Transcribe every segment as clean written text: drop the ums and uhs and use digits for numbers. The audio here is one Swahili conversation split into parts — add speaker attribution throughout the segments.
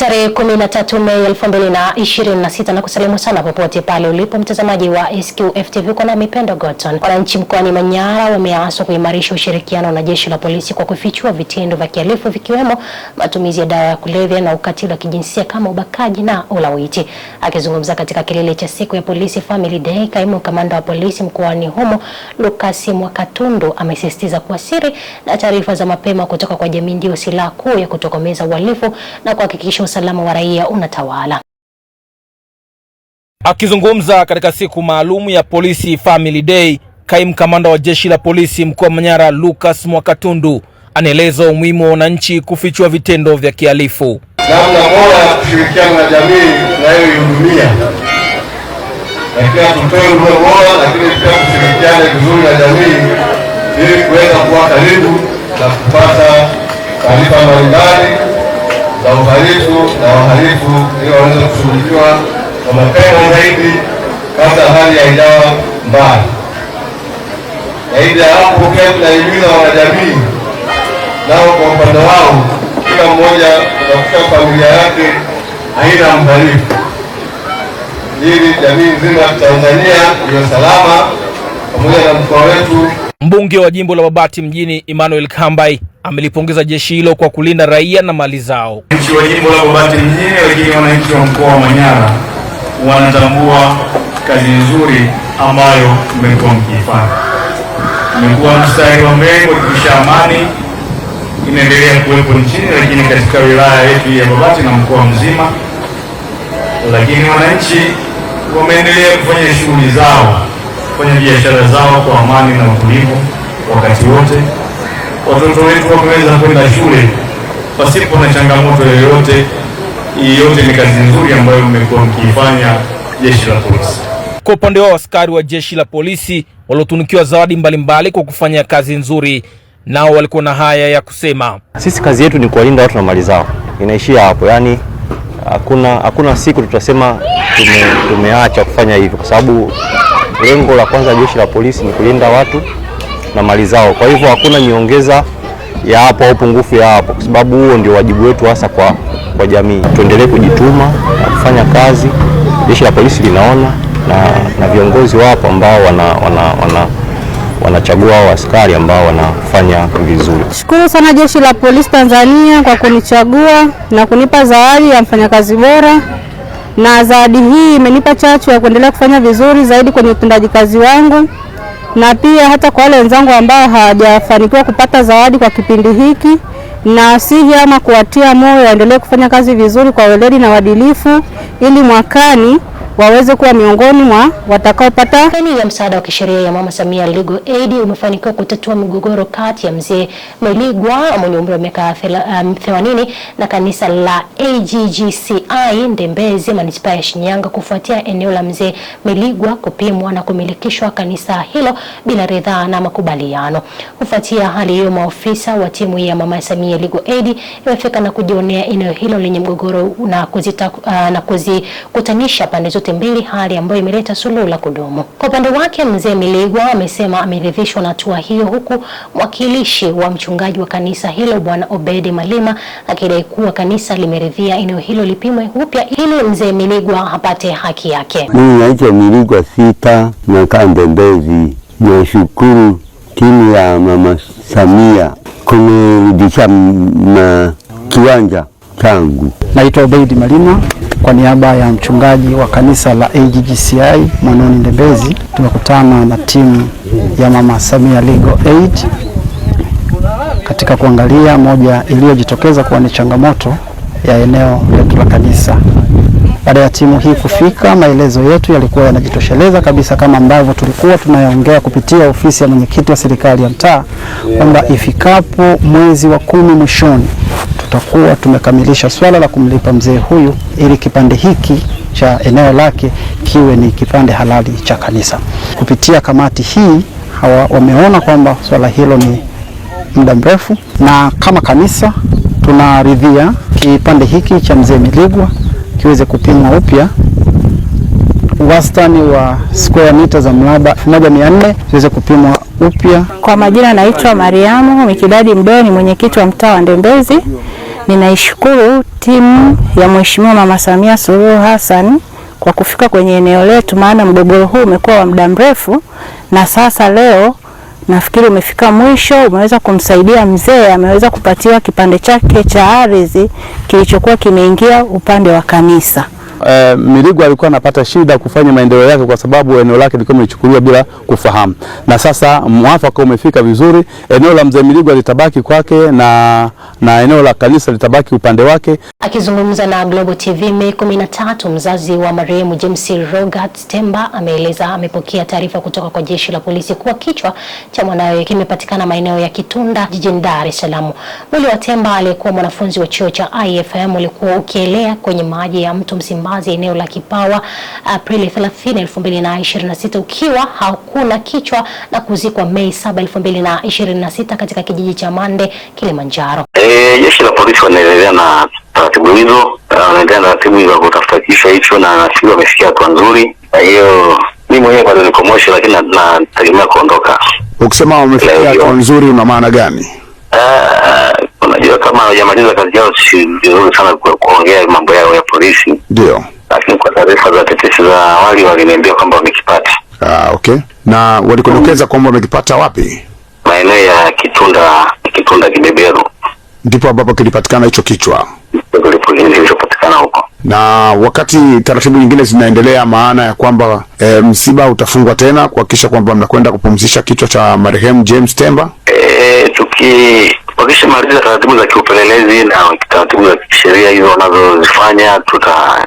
Speaker 1: Tarehe 13 Mei 2026 na kusalimu sana popote pale ulipo mtazamaji wa SQF TV kwa nami Pendo Godson. Wananchi mkoani Manyara wameaswa kuimarisha ushirikiano na jeshi la polisi kwa kufichua vitendo vya kihalifu vikiwemo matumizi ya dawa ya kulevya na ukatili wa kijinsia kama ubakaji na ulawiti. Akizungumza katika kilele cha siku ya Polisi Family Day, kaimu kamanda wa polisi mkoani humo Lucas Mwakatundu amesisitiza kuwa siri na taarifa za mapema kutoka kwa jamii ndio silaha kuu ya kutokomeza uhalifu na kuhakikisha usalama wa raia unatawala.
Speaker 2: Akizungumza katika siku maalum ya Polisi Family Day, kaimu kamanda wa jeshi la polisi mkoa wa Manyara Lucas Mwakatundu anaeleza umuhimu wa wananchi kufichua vitendo vya kihalifu.
Speaker 3: Namna bora ya kushirikiana na jamii tunayoihudumia. Lakini tutoe huduma bora, lakini pia kushirikiana vizuri na jamii ili kuweza kuwa karibu na kupata taarifa mbalimbali za uhalifu na wahalifu ili waweze kushughulikiwa kwa mapema zaidi kabla hali haijawa mbaya. Zaidi ya hapo, pia tunahimiza wanajamii nao kwa upande wao, kila mmoja katika familia yake haina mhalifu, ili jamii nzima ya Tanzania iwe salama pamoja na mkoa wetu.
Speaker 2: Mbunge wa jimbo la Babati mjini Emmanuel Kambai amelipongeza jeshi hilo kwa kulinda raia na mali zao.
Speaker 4: Wananchi wa jimbo la Babati mjini, lakini wananchi wa mkoa wa Manyara wanatambua kazi nzuri ambayo mmekuwa mkifanya. Mmekuwa mstari wa mbele kuhakikisha amani inaendelea kuwepo nchini, lakini katika wilaya yetu ya Babati na mkoa mzima. Lakini wananchi wameendelea kufanya shughuli zao, kufanya biashara zao kwa amani na utulivu wakati wote. Watoto wetu wameweza kwenda shule pasipo na changamoto yoyote. Hii yote ni kazi nzuri ambayo mmekuwa mkiifanya jeshi la polisi.
Speaker 2: Kwa upande wao, askari wa jeshi la polisi waliotunukiwa zawadi mbalimbali kwa kufanya kazi nzuri, nao walikuwa na haya ya kusema.
Speaker 5: Sisi kazi yetu ni kuwalinda watu na mali zao. Inaishia hapo. Yaani hakuna siku tutasema tumeacha kufanya hivyo, kwa sababu lengo la kwanza jeshi la polisi ni kulinda watu na mali zao. Kwa hivyo hakuna nyongeza ya hapo au pungufu ya hapo, kwa sababu huo ndio wajibu wetu hasa kwa jamii. Tuendelee kujituma na kufanya kazi. Jeshi la polisi linaona na viongozi wapo ambao wanachagua hao askari ambao wanafanya vizuri.
Speaker 6: Shukuru sana jeshi la polisi Tanzania kwa kunichagua na kunipa zawadi ya mfanyakazi bora, na zawadi hii imenipa chachu ya kuendelea kufanya vizuri zaidi kwenye utendaji kazi wangu, na pia hata kwa wale wenzangu ambao hawajafanikiwa kupata zawadi kwa kipindi hiki, na sihi ama kuwatia moyo waendelee kufanya kazi vizuri kwa weledi na uadilifu ili mwakani waweze kuwa miongoni mwa watakaopata.
Speaker 1: Kampeni ya msaada wa kisheria ya Mama Samia Legal Aid umefanikiwa kutatua migogoro kati ya mzee Meligwa mwenye umri wa miaka 80 na kanisa la AGGCI Ndembezi manispaa ya Shinyanga kufuatia eneo la mzee Meligwa kupimwa na kumilikishwa kanisa hilo bila ridhaa na makubaliano. Kufuatia hali hiyo, maofisa wa timu ya Mama Samia Legal Aid imefika na kujionea eneo hilo lenye mgogoro na kuzikutanisha pande zote mbili, hali ambayo imeleta suluhu la kudumu. Kwa upande wake, mzee Meligwa amesema ameridhishwa na hatua hiyo, huku mwakilishi wa mchungaji wa kanisa hilo Bwana Obedi Malima akidai kuwa kanisa limeridhia eneo hilo lipimwe upya ili mzee Meligwa apate haki yake.
Speaker 7: Mimi naitwa Meligwa Sita na Ndembezi. Nashukuru timu ya Mama Samia kunirudisha na kiwanja changu.
Speaker 8: Naitwa Obedi Malima kwa niaba ya mchungaji wa kanisa la AGGCI Mwanoni Ndembezi. Tumekutana na timu ya Mama Samia Legal Aid katika kuangalia moja iliyojitokeza kuwa ni changamoto ya eneo letu la kanisa. Baada ya timu hii kufika, maelezo yetu yalikuwa yanajitosheleza kabisa kama ambavyo tulikuwa tunayaongea kupitia ofisi ya mwenyekiti wa serikali ya mtaa, kwamba ifikapo mwezi wa 10 mwishoni tutakuwa tumekamilisha swala la kumlipa mzee huyu ili kipande hiki cha eneo lake kiwe ni kipande halali cha kanisa. Kupitia kamati hii wameona kwamba swala hilo ni muda mrefu, na kama kanisa tunaridhia kipande hiki cha mzee Meligwa kiweze kupimwa upya, wastani wa square mita za mraba 1400 ziweze kupimwa upya.
Speaker 6: Kwa majina naitwa Mariamu Mikidadi Mdoni, mwenyekiti wa mtaa wa Ndembezi. Ninaishukuru timu ya Mheshimiwa Mama Samia Suluhu Hassan kwa kufika kwenye eneo letu, maana mgogoro huu umekuwa wa muda mrefu na sasa leo nafikiri umefika mwisho. Umeweza kumsaidia mzee, ameweza kupatiwa kipande chake cha ardhi kilichokuwa kimeingia upande wa kanisa.
Speaker 9: Miligwa alikuwa anapata shida kufanya maendeleo yake kwa sababu eneo lake lilikuwa limechukuliwa bila kufahamu. Na sasa mwafaka umefika vizuri, eneo la mzee Miligwa litabaki kwake na eneo la kanisa litabaki upande wake.
Speaker 1: Akizungumza na Global TV Mei 13, mzazi wa marehemu James Rogat Temba ameeleza amepokea taarifa kutoka kwa jeshi la polisi kuwa kichwa cha mwanawe kimepatikana maeneo ya Kitunda jijini Dar es Salaam. Mwili wa Temba aliyekuwa mwanafunzi wa chuo cha IFM ulikuwa ukielea kwenye maji ya mto Msimbazi eneo la Kipawa Aprili 30, 2026 ukiwa hakuna kichwa na kuzikwa Mei 7, 2026 katika kijiji cha Mande, Kilimanjaro.
Speaker 10: Jeshi la polisi wanaendelea na taratibu hizo, wanaendelea na taratibu hizo kutafuta kichwa hicho na nafikiri wamefikia hatua nzuri. Kwa hiyo mimi mwenyewe bado niko Moshi lakini nategemea kuondoka.
Speaker 11: Ukisema wamefikia hatua nzuri una maana gani?
Speaker 10: Unajua kama hawajamaliza kazi yao si vizuri sana kuongea mambo yao ya polisi.
Speaker 11: Ndio.
Speaker 10: Lakini kwa taarifa za tetesi za awali waliniambia kwamba wamekipata.
Speaker 11: Okay. Na walikondokeza kwamba wamekipata wapi?
Speaker 10: Maeneo ya Kitunda Kibeberu.
Speaker 11: Ndipo ambapo kilipatikana hicho kichwa.
Speaker 10: Kilichopatikana huko.
Speaker 11: Na wakati taratibu nyingine zinaendelea, maana ya kwamba msiba utafungwa tena kuhakikisha kwamba mnakwenda kupumzisha kichwa cha marehemu James Temba.
Speaker 10: Wakishamaliza taratibu za kiupelelezi na taratibu za kisheria hizo wanazozifanya,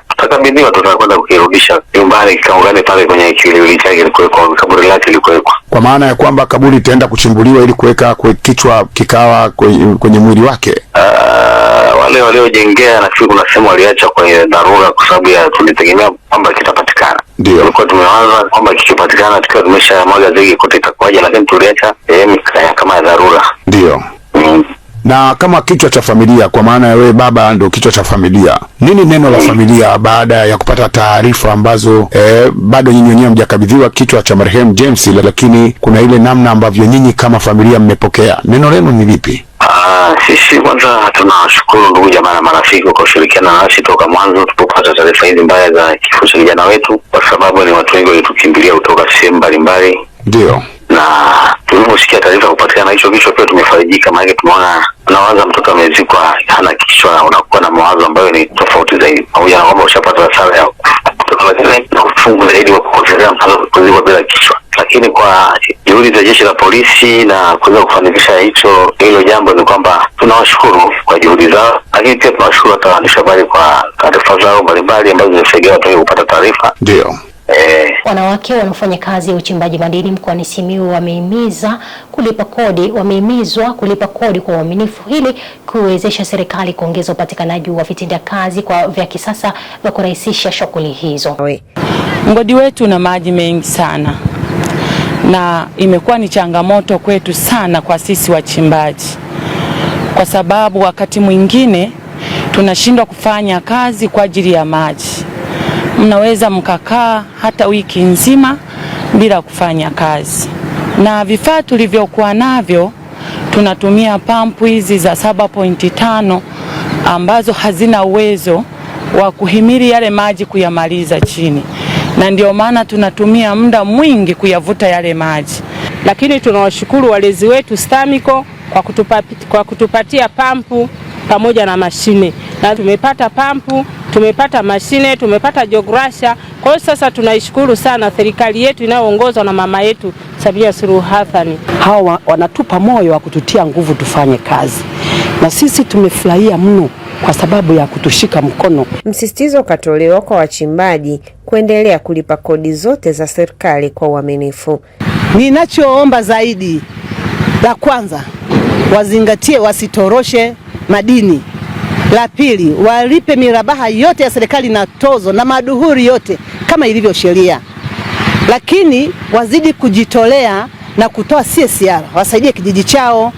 Speaker 10: tutakabidhiwa, tutakwenda kukirudisha nyumbani kikaungane pale kwenye kiwiliwili chake ilikuwekwa, kaburi lake ilikuwekwa.
Speaker 11: Kwa maana ya kwamba kaburi itaenda kuchimbuliwa ili kuweka kichwa kikawa kwenye mwili wake.
Speaker 10: Wale waliojengea nafikiri kuna sehemu waliacha kwenye dharura kwa sababu ya tulitegemea kwamba kitapatikana.
Speaker 11: Ndio.
Speaker 10: Tulikuwa tumewaza kwamba kikipatikana tukiwa tumeshamwaga zege kote itakuwaje, lakini tuliacha kama ya dharura.
Speaker 11: Ndio. Na kama kichwa cha familia, kwa maana ya wewe baba ndio kichwa cha familia, nini neno la familia baada ya kupata taarifa ambazo bado nyinyi wenyewe mjakabidhiwa kichwa cha marehemu James, lakini kuna ile namna ambavyo nyinyi kama familia mmepokea, neno lenu ni lipi?
Speaker 10: Sisi kwanza tunashukuru ndugu jamaa na marafiki kwa kushirikiana nasi toka mwanzo tulipopata taarifa hizi mbaya za kifo cha kijana wetu, kwa sababu ni watu wengi walitukimbilia kutoka sehemu mbalimbali.
Speaker 11: Ndio.
Speaker 10: Na tuliposikia taarifa kupatikana hicho kichwa pia tumefarijika, maana tumeona anawaza mtoto amezikwa hana kichwa, unakuwa na mawazo ambayo ni tofauti zaidi. Pamoja na kwamba ushapata hasara ya na ufungu zaidi wa kukotelea mtoto kuzikwa bila kichwa. Lakini kwa juhudi za jeshi la polisi na kuweza kufanikisha hilo jambo ni kwamba tunawashukuru kwa juhudi zao, lakini pia tunawashukuru hata waandishi habari kwa taarifa zao mbalimbali ambazo zinasaidia watu kupata taarifa.
Speaker 11: Ndio.
Speaker 1: Wanawake wanaofanya kazi ya uchimbaji madini mkoani Simiyu wamehimizwa kulipa kodi kwa uaminifu ili kuwezesha serikali kuongeza upatikanaji wa vitendea kazi vya kisasa vya kurahisisha shughuli hizo.
Speaker 12: Mgodi wetu una maji mengi sana na imekuwa ni changamoto kwetu sana kwa sisi wachimbaji, kwa sababu wakati mwingine tunashindwa kufanya kazi kwa ajili ya maji. Mnaweza mkakaa hata wiki nzima bila kufanya kazi, na vifaa tulivyokuwa navyo tunatumia pampu hizi za 7.5 ambazo hazina uwezo wa kuhimili yale maji kuyamaliza chini, na ndio maana tunatumia muda kuyavuta yale maji.
Speaker 13: Lakini tunawashukuru walezi wetu STAMICO kwa kutupatia pampu pamoja na mashine, na tumepata pampu, tumepata mashine, tumepata jograsha. Kwa hiyo sasa tunaishukuru sana serikali yetu inayoongozwa na mama yetu Samia Suluhu Hassan.
Speaker 14: Hawa wanatupa moyo wa kututia nguvu tufanye kazi, na sisi tumefurahia mno kwa sababu ya kutushika mkono.
Speaker 15: Msisitizo katolewa kwa wachimbaji kuendelea kulipa kodi zote za serikali kwa uaminifu.
Speaker 16: Ninachoomba zaidi, la kwanza wazingatie wasitoroshe madini. La pili, walipe mirabaha yote ya serikali na tozo na maduhuri yote kama ilivyo sheria. Lakini wazidi kujitolea na kutoa CSR, wasaidie kijiji chao.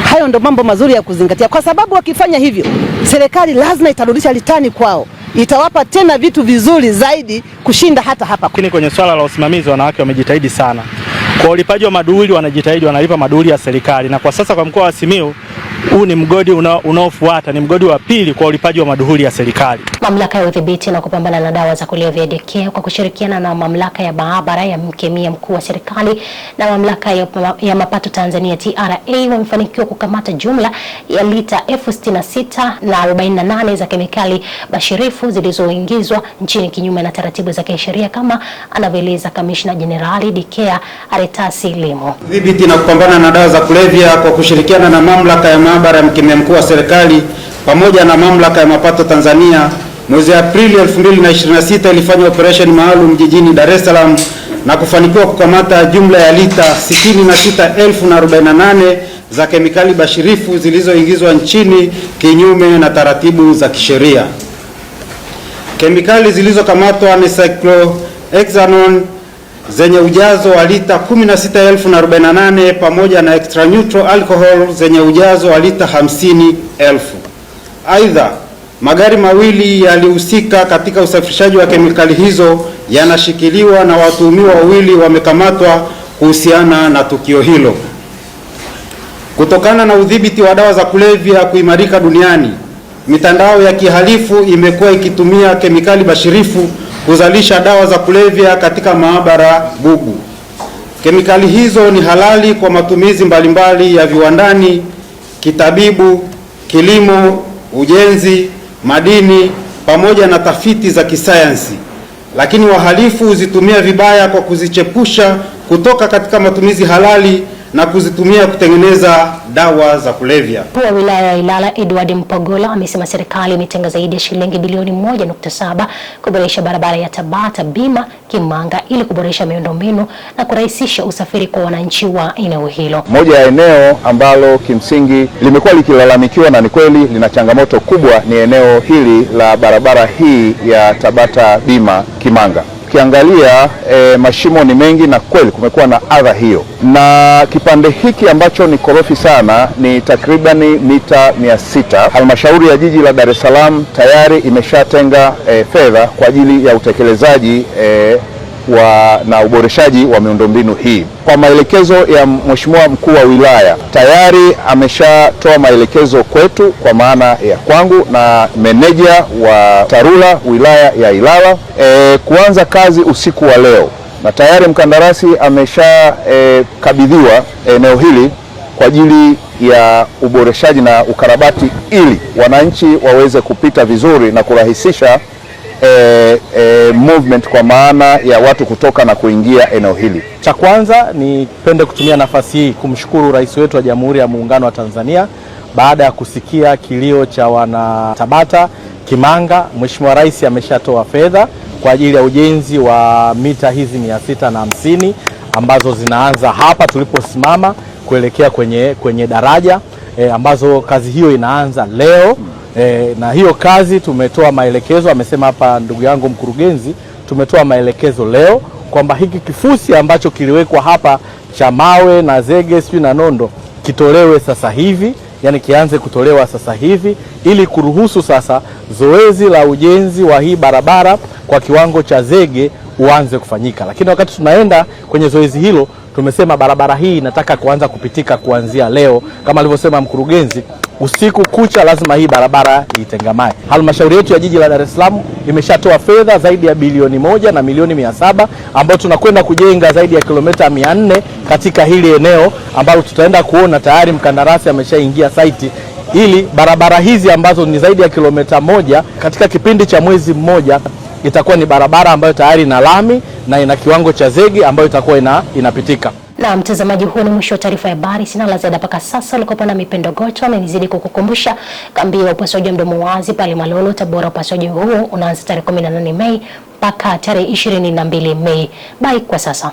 Speaker 16: Hayo ndo mambo mazuri ya kuzingatia, kwa sababu wakifanya hivyo serikali lazima itarudisha litani kwao, itawapa tena vitu vizuri zaidi kushinda hata hapa.
Speaker 17: Lakini kwenye swala la usimamizi wanawake wamejitahidi sana. Kwa ulipaji wa maduhuli wanajitahidi, wanalipa maduhuli ya serikali, na kwa sasa kwa mkoa wa Simiyu huu ni mgodi unaofuata, ni mgodi wa pili kwa ulipaji wa maduhuli ya serikali.
Speaker 1: Mamlaka ya udhibiti na kupambana na dawa za kulevya DECA kwa kushirikiana na mamlaka ya maabara ya mkemia mkuu wa serikali na mamlaka ya mapato Tanzania TRA wamefanikiwa kukamata jumla ya lita 66,048 za kemikali bashirifu zilizoingizwa nchini kinyume na taratibu za kisheria, kama anavyoeleza Kamishna Jenerali DECA Aretasi Limo.
Speaker 18: Udhibiti na kupambana na dawa za kulevya kwa kushirikiana na mamlaka ya maabara ya mkemia mkuu wa serikali pamoja na mamlaka ya mapato Tanzania mwezi Aprili 2026 ilifanya operation maalum jijini Dar es Salaam na kufanikiwa kukamata jumla ya lita 66,048 za kemikali bashirifu zilizoingizwa nchini kinyume na taratibu za kisheria. Kemikali zilizokamatwa ni cyclohexanone zenye ujazo wa lita 16,048 pamoja na extra neutral alcohol zenye ujazo wa lita 50,000. Aidha, magari mawili yalihusika katika usafirishaji wa kemikali hizo yanashikiliwa na watuhumiwa wawili wamekamatwa kuhusiana na tukio hilo. Kutokana na udhibiti wa dawa za kulevya kuimarika duniani, mitandao ya kihalifu imekuwa ikitumia kemikali bashirifu kuzalisha dawa za kulevya katika maabara bubu. Kemikali hizo ni halali kwa matumizi mbalimbali ya viwandani, kitabibu, kilimo, ujenzi, madini pamoja na tafiti za kisayansi, lakini wahalifu huzitumia vibaya kwa kuzichepusha kutoka katika matumizi halali na kuzitumia kutengeneza dawa za kulevya.
Speaker 1: Mkuu wa wilaya ya Ilala Edward Mpogola amesema serikali imetenga zaidi ya shilingi bilioni 1.7 kuboresha barabara ya Tabata Bima Kimanga ili kuboresha miundombinu na kurahisisha usafiri kwa wananchi wa eneo hilo.
Speaker 19: Moja ya eneo ambalo kimsingi limekuwa likilalamikiwa na ni kweli lina changamoto kubwa ni eneo hili la barabara hii ya Tabata Bima Kimanga. Ukiangalia mashimo ni mengi na kweli kumekuwa na adha hiyo, na kipande hiki ambacho ni korofi sana ni takribani mita 600. Halmashauri ya jiji la Dar es Salaam tayari imeshatenga fedha kwa ajili ya utekelezaji na uboreshaji wa miundombinu hii. Kwa maelekezo ya Mheshimiwa Mkuu wa Wilaya, tayari ameshatoa maelekezo kwetu kwa maana ya kwangu na meneja wa TARURA wilaya ya Ilala kuanza kazi usiku wa leo, na tayari mkandarasi ameshakabidhiwa eneo hili kwa ajili ya uboreshaji na ukarabati ili wananchi waweze kupita vizuri na kurahisisha movement kwa maana ya watu kutoka na kuingia eneo hili.
Speaker 17: Cha kwanza ni pende kutumia nafasi hii kumshukuru Rais wetu wa Jamhuri ya Muungano wa Tanzania baada ya kusikia kilio cha wana Tabata Kimanga. Mheshimiwa Rais ameshatoa fedha kwa ajili ya ujenzi wa mita hizi 650 ambazo zinaanza hapa tuliposimama kuelekea kwenye daraja ambazo kazi hiyo inaanza leo. Na hiyo kazi tumetoa maelekezo, amesema hapa ndugu yangu mkurugenzi, tumetoa maelekezo leo kwamba hiki kifusi ambacho kiliwekwa hapa cha mawe na zege sijui na nondo kitolewe sasa hivi, yani kianze kutolewa sasa hivi ili kuruhusu sasa zoezi la ujenzi wa hii barabara kwa kiwango cha zege uanze kufanyika. Lakini wakati tunaenda kwenye zoezi hilo tumesema barabara hii inataka kuanza kupitika kuanzia leo, kama alivyosema mkurugenzi, usiku kucha lazima hii barabara itengamae. Halmashauri yetu ya jiji la Dar es Salaam imeshatoa fedha zaidi ya bilioni 1 na milioni 700 ambayo tunakwenda kujenga zaidi ya kilomita 400 katika hili eneo ambalo tutaenda kuona tayari mkandarasi ameshaingia site ili barabara hizi ambazo ni zaidi ya kilomita 1 katika kipindi cha mwezi mmoja itakuwa ni barabara ambayo tayari ina lami na ina kiwango cha zege ambayo itakuwa inapitika.
Speaker 1: Na mtazamaji, huu ni mwisho wa taarifa ya habari. Sina la ziada mpaka sasa. Ulikuwa na Mipendo Goto, amenizidi kukukumbusha kambi ya upasuaji wa mdomo wazi pale Malolo Tabora. Upasuaji huo unaanza tarehe 18 Mei mpaka tarehe 22 Mei. Bye kwa sasa.